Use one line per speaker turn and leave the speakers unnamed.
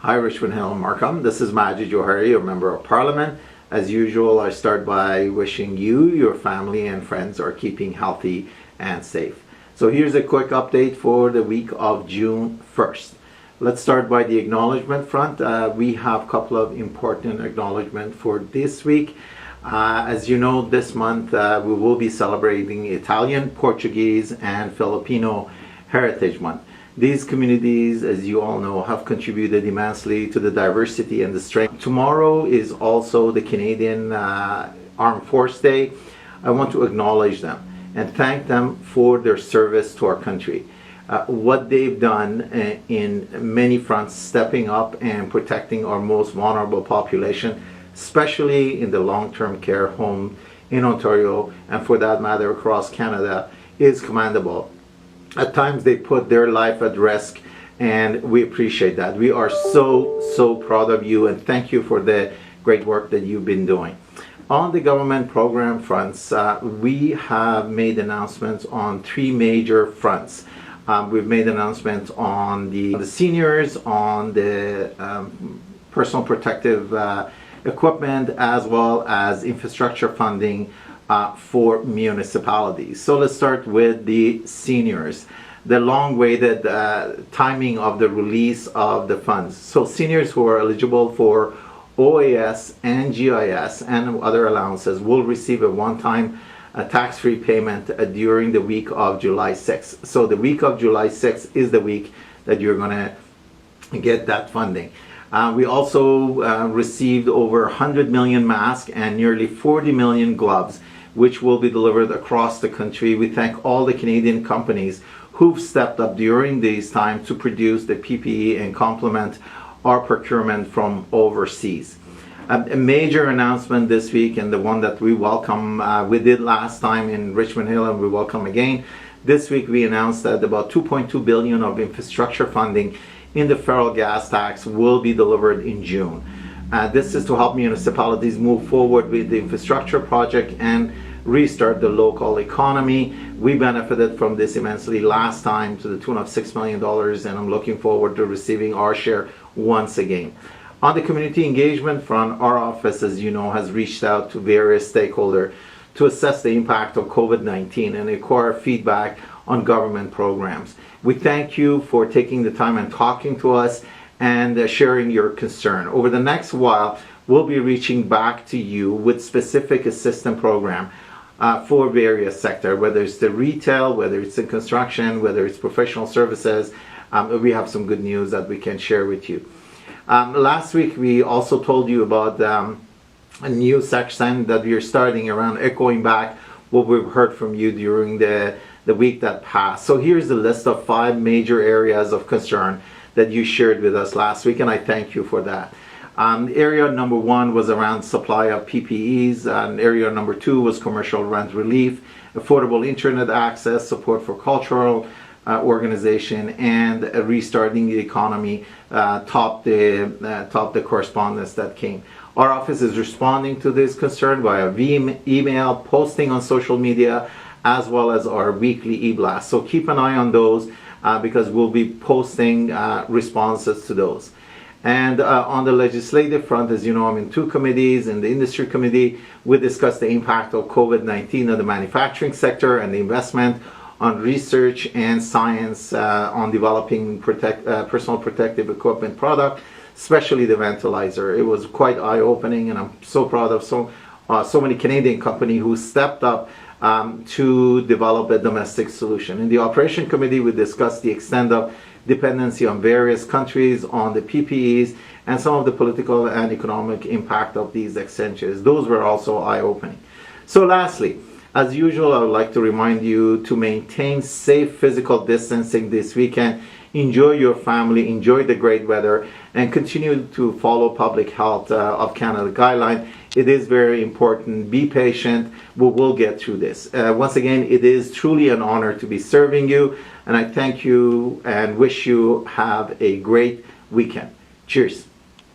Hi Richmond Hill and Markham, this is Majid Johari, your Member of Parliament. As usual, I start by wishing you, your family and friends are keeping healthy and safe. So here's a quick update for the week of June 1st. Let's start by the acknowledgement front. We have a couple of important acknowledgements for this week. As you know, this month we will be celebrating Italian, Portuguese and Filipino Heritage Month. These communities, as you all know, have contributed immensely to the diversity and the strength. Tomorrow is also the Canadian Armed Force Day. I want to acknowledge them and thank them for their service to our country. What they've done in many fronts, stepping up and protecting our most vulnerable population, especially in the long-term care home in Ontario and for that matter across Canada, is commendable. At times they put their life at risk and we appreciate that. We are so proud of you and thank you for the great work that you've been doing. On the government program fronts, we have made announcements on three major fronts. We've made announcements on the seniors, on the personal protective equipment, as well as infrastructure funding for municipalities. So let's start with the seniors. The long-awaited timing of the release of the funds. So seniors who are eligible for OAS and GIS and other allowances will receive a one-time tax-free payment during the week of July 6th. So the week of July 6th is the week that you're going to get that funding. We also received over 100 million masks and nearly 40 million gloves, which will be delivered across the country. We thank all the Canadian companies who've stepped up during these times to produce the PPE and complement our procurement from overseas. A major announcement this week, and the one that we welcome, we did last time in Richmond Hill and we welcome again. This week we announced that about $2.2 billion of infrastructure funding in the federal gas tax will be delivered in June. This is to help municipalities move forward with the infrastructure project and restart the local economy. We benefited from this immensely last time to the tune of $6 million, and I'm looking forward to receiving our share once again. On the community engagement front, our office, as you know, has reached out to various stakeholders to assess the impact of COVID-19 and acquire feedback on government programs. We thank you for taking the time and talking to us and sharing your concern. Over the next while, we'll be reaching back to you with specific assistance program for various sectors, whether it's the retail, whether it's the construction, whether it's professional services. We have some good news that we can share with you. Last week, we also told you about a new section that we are starting around echoing back what we've heard from you during the week that passed. So here's a list of 5 major areas of concern that you shared with us last week, and I thank you for that. Area number 1 was around supply of PPEs, and area number 2 was commercial rent relief, affordable internet access, support for cultural organization, and restarting the economy topped the correspondence that came. Our office is responding to this concern via email, posting on social media, as well as our weekly e-blast. So keep an eye on those because we'll be posting responses to those. And on the legislative front, as you know, I'm in 2 committees. In the industry committee, we discussed the impact of COVID-19 on the manufacturing sector and the investment on research and science on developing personal protective equipment product, especially the ventilator. It was quite eye-opening, and I'm so proud of so many Canadian companies who stepped up to develop a domestic solution. In the Operation Committee, we discussed the extent of dependency on various countries on the PPEs and some of the political and economic impact of these exchanges. Those were also eye-opening. So lastly, as usual, I would like to remind you to maintain safe physical distancing this weekend. Enjoy your family, enjoy the great weather, and continue to follow Public Health of Canada guidelines. It is very important. Be patient. We will get through this. Once again, it is truly an honor to be serving you, and I thank you and wish you have a great weekend. Cheers.